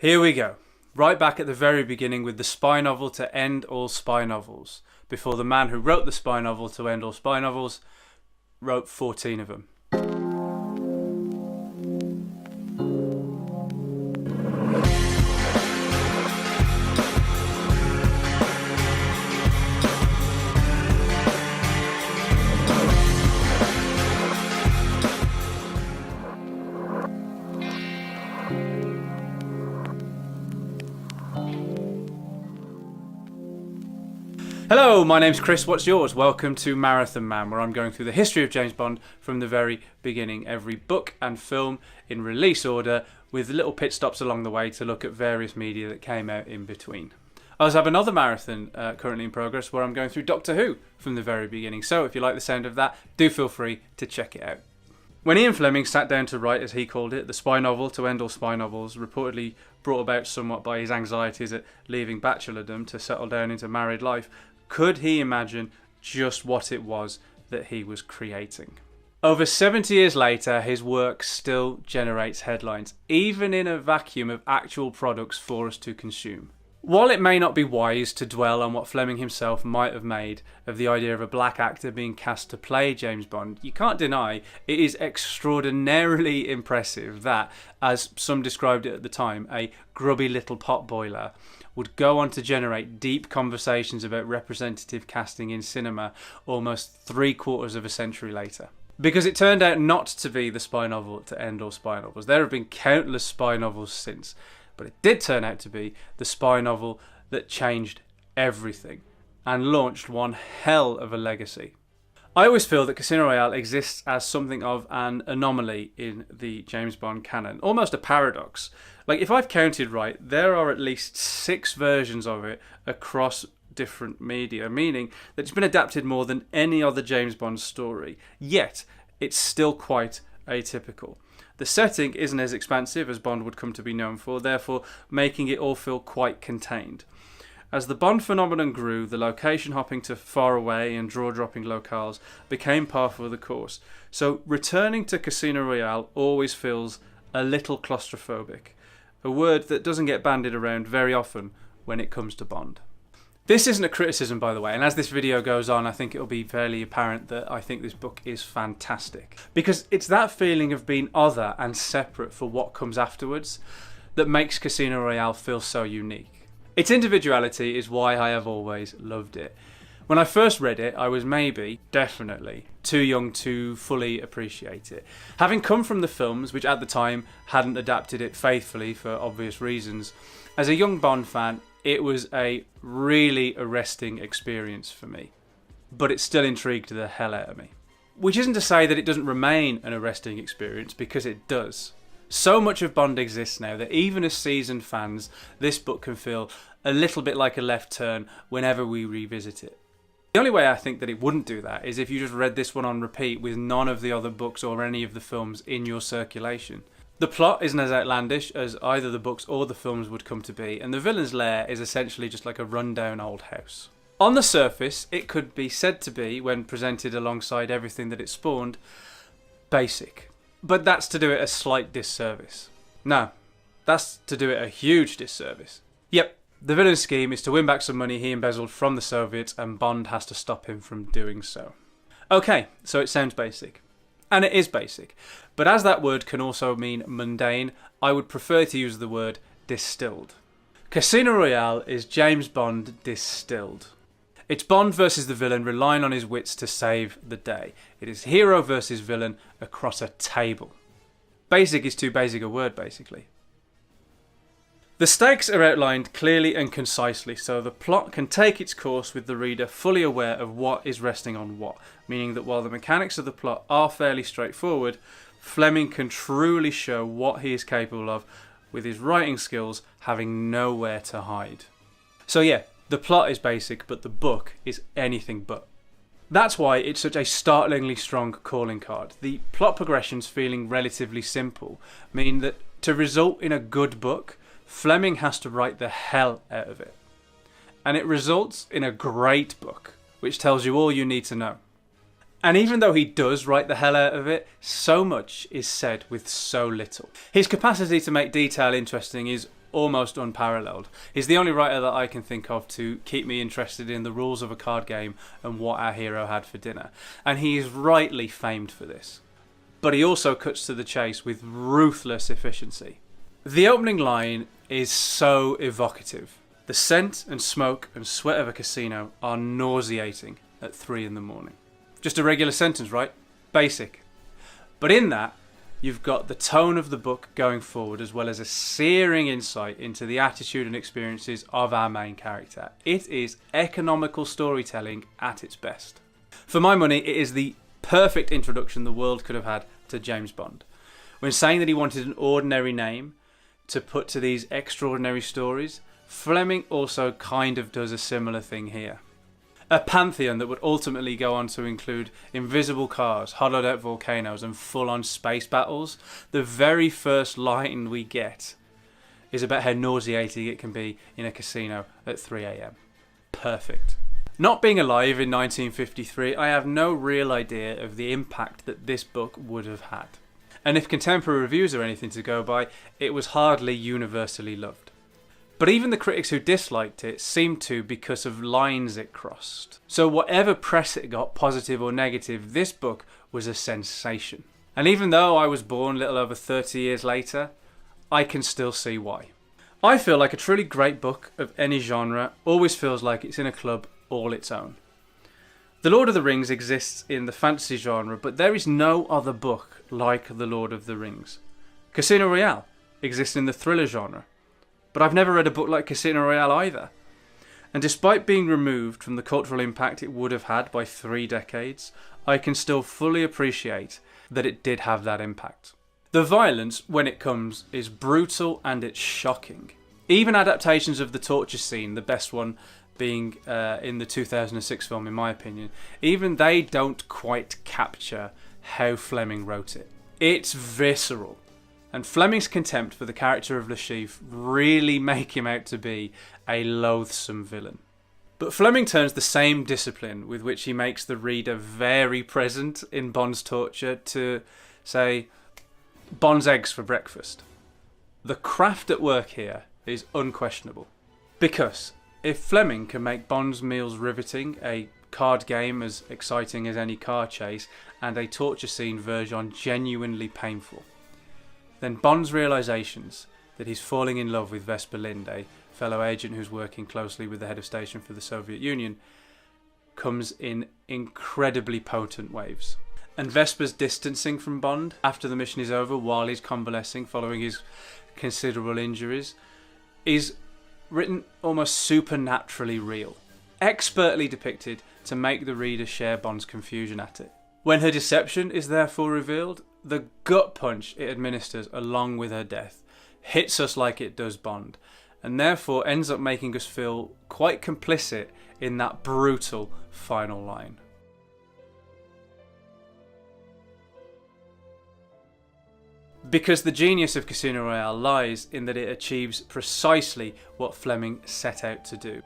Here we go, right back at the very beginning with the spy novel to end all spy novels, before the man who wrote the spy novel to end all spy novels wrote 14 of them. Hello, my name's Chris, what's yours? Welcome to Marathon Man, where I'm going through the history of James Bond from the very beginning, every book and film in release order, with little pit stops along the way to look at various media that came out in between. I also have another marathon currently in progress where I'm going through Doctor Who from the very beginning, so if you like the sound of that, do feel free to check it out. When Ian Fleming sat down to write, as he called it, the spy novel to end all spy novels, reportedly brought about somewhat by his anxieties at leaving bachelordom to settle down into married life, could he imagine just what it was that he was creating? Over 70 years later, his work still generates headlines, even in a vacuum of actual products for us to consume. While it may not be wise to dwell on what Fleming himself might have made of the idea of a black actor being cast to play James Bond, you can't deny it is extraordinarily impressive that, as some described it at the time, a grubby little potboiler would go on to generate deep conversations about representative casting in cinema almost 3/4 of a century later. Because it turned out not to be the spy novel to end all spy novels. There have been countless spy novels since, but it did turn out to be the spy novel that changed everything and launched one hell of a legacy. I always feel that Casino Royale exists as something of an anomaly in the James Bond canon, almost a paradox. Like, if I've counted right, there are at least 6 versions of it across different media, meaning that it's been adapted more than any other James Bond story, yet it's still quite atypical. The setting isn't as expansive as Bond would come to be known for, therefore making it all feel quite contained. As the Bond phenomenon grew, the location hopping to faraway and draw-dropping locales became par for the course, so returning to Casino Royale always feels a little claustrophobic, a word that doesn't get bandied around very often when it comes to Bond. This isn't a criticism, by the way, and as this video goes on, I think it'll be fairly apparent that I think this book is fantastic. Because it's that feeling of being other and separate for what comes afterwards that makes Casino Royale feel so unique. Its individuality is why I have always loved it. When I first read it, I was definitely, too young to fully appreciate it. Having come from the films, which at the time hadn't adapted it faithfully for obvious reasons, as a young Bond fan, it was a really arresting experience for me. But it still intrigued the hell out of me. Which isn't to say that it doesn't remain an arresting experience, because it does. So much of Bond exists now that even as seasoned fans, this book can feel a little bit like a left turn whenever we revisit it. The only way I think that it wouldn't do that is if you just read this one on repeat with none of the other books or any of the films in your circulation. The plot isn't as outlandish as either the books or the films would come to be, and the villain's lair is essentially just like a rundown old house. On the surface, it could be said to be, when presented alongside everything that it spawned, basic. But that's to do it a slight disservice. No, that's to do it a huge disservice. Yep, the villain's scheme is to win back some money he embezzled from the Soviets, and Bond has to stop him from doing so. Okay, so it sounds basic. And it is basic. But as that word can also mean mundane, I would prefer to use the word distilled. Casino Royale is James Bond distilled. It's Bond versus the villain relying on his wits to save the day. It is hero versus villain across a table. Basic is too basic a word, basically. The stakes are outlined clearly and concisely, so the plot can take its course with the reader fully aware of what is resting on what, meaning that while the mechanics of the plot are fairly straightforward, Fleming can truly show what he is capable of, with his writing skills having nowhere to hide. So yeah, the plot is basic, but the book is anything but. That's why it's such a startlingly strong calling card. The plot progressions, feeling relatively simple, mean that to result in a good book, Fleming has to write the hell out of it. And it results in a great book, which tells you all you need to know. And even though he does write the hell out of it, so much is said with so little. His capacity to make detail interesting is almost unparalleled. He's the only writer that I can think of to keep me interested in the rules of a card game and what our hero had for dinner. And he is rightly famed for this. But he also cuts to the chase with ruthless efficiency. The opening line is so evocative. The scent and smoke and sweat of a casino are nauseating at 3 a.m. Just a regular sentence, right? Basic. But in that, you've got the tone of the book going forward, as well as a searing insight into the attitude and experiences of our main character. It is economical storytelling at its best. For my money, it is the perfect introduction the world could have had to James Bond. When saying that he wanted an ordinary name to put to these extraordinary stories, Fleming also kind of does a similar thing here. A pantheon that would ultimately go on to include invisible cars, hollowed out volcanoes and full-on space battles. The very first line we get is about how nauseating it can be in a casino at 3 a.m. Perfect. Not being alive in 1953, I have no real idea of the impact that this book would have had. And if contemporary reviews are anything to go by, it was hardly universally loved. But even the critics who disliked it seemed to because of lines it crossed. So whatever press it got, positive or negative, this book was a sensation. And even though I was born a little over 30 years later, I can still see why. I feel like a truly great book of any genre always feels like it's in a club all its own. The Lord of the Rings exists in the fantasy genre, but there is no other book like The Lord of the Rings. Casino Royale exists in the thriller genre, but I've never read a book like Casino Royale either. And despite being removed from the cultural impact it would have had by 3 decades, I can still fully appreciate that it did have that impact. The violence, when it comes, is brutal and it's shocking. Even adaptations of the torture scene, the best one being in the 2006 film in my opinion, even they don't quite capture how Fleming wrote it. It's visceral. And Fleming's contempt for the character of Le Chiffre really make him out to be a loathsome villain. But Fleming turns the same discipline with which he makes the reader very present in Bond's torture to, say, Bond's eggs for breakfast. The craft at work here is unquestionable. Because if Fleming can make Bond's meals riveting, a card game as exciting as any car chase, and a torture scene version on genuinely painful, then Bond's realisations that he's falling in love with Vesper Lind, a fellow agent who's working closely with the head of station for the Soviet Union, comes in incredibly potent waves. And Vesper's distancing from Bond after the mission is over, while he's convalescing following his considerable injuries, is written almost supernaturally real, expertly depicted to make the reader share Bond's confusion at it. When her deception is therefore revealed, the gut punch it administers along with her death hits us like it does Bond, and therefore ends up making us feel quite complicit in that brutal final line. Because the genius of Casino Royale lies in that it achieves precisely what Fleming set out to do,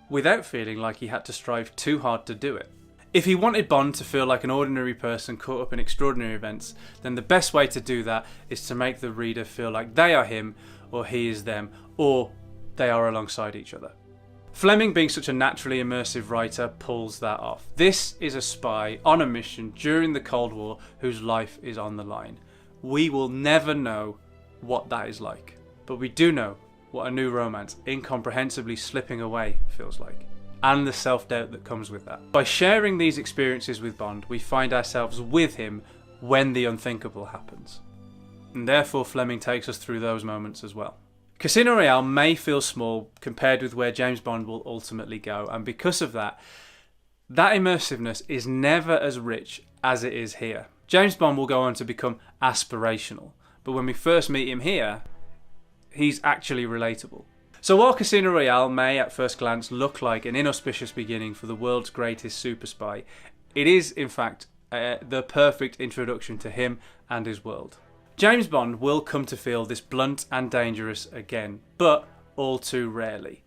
without feeling like he had to strive too hard to do it. If he wanted Bond to feel like an ordinary person caught up in extraordinary events, then the best way to do that is to make the reader feel like they are him, or he is them, or they are alongside each other. Fleming, being such a naturally immersive writer, pulls that off. This is a spy on a mission during the Cold War whose life is on the line. We will never know what that is like, but we do know what a new romance incomprehensibly slipping away feels like, and the self-doubt that comes with that. By sharing these experiences with Bond, we find ourselves with him when the unthinkable happens. And therefore Fleming takes us through those moments as well. Casino Royale may feel small compared with where James Bond will ultimately go, and because of that, that immersiveness is never as rich as it is here. James Bond will go on to become aspirational, but when we first meet him here, he's actually relatable. So while Casino Royale may at first glance look like an inauspicious beginning for the world's greatest super spy, it is in fact the perfect introduction to him and his world. James Bond will come to feel this blunt and dangerous again, but all too rarely.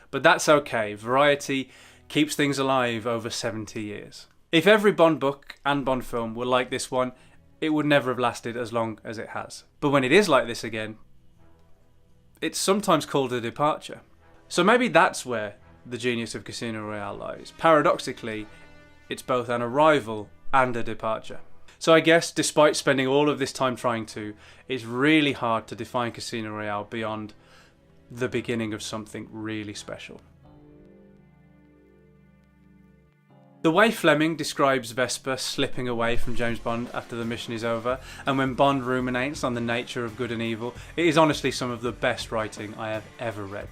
But that's okay, variety keeps things alive over 70 years. If every Bond book and Bond film were like this one, it would never have lasted as long as it has. But when it is like this again, it's sometimes called a departure. So maybe that's where the genius of Casino Royale lies. Paradoxically, it's both an arrival and a departure. So I guess, despite spending all of this time trying to, it's really hard to define Casino Royale beyond the beginning of something really special. The way Fleming describes Vesper slipping away from James Bond after the mission is over, and when Bond ruminates on the nature of good and evil, it is honestly some of the best writing I have ever read.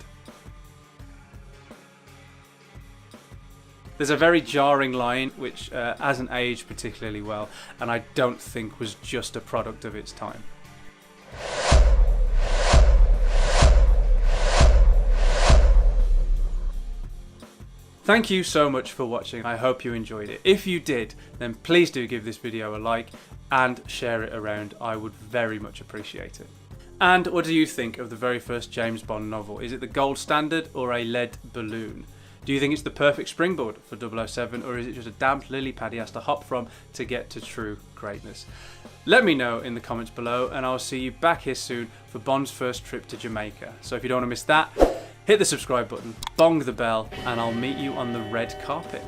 There's a very jarring line which hasn't aged particularly well, and I don't think was just a product of its time. Thank you so much for watching. I hope you enjoyed it. If you did, then please do give this video a like and share it around. I would very much appreciate it. And what do you think of the very first James Bond novel? Is it the gold standard or a lead balloon? Do you think it's the perfect springboard for 007, or is it just a damp lily pad he has to hop from to get to true greatness? Let me know in the comments below, and I'll see you back here soon for Bond's first trip to Jamaica. So if you don't want to miss that, hit the subscribe button, bong the bell, and I'll meet you on the red carpet.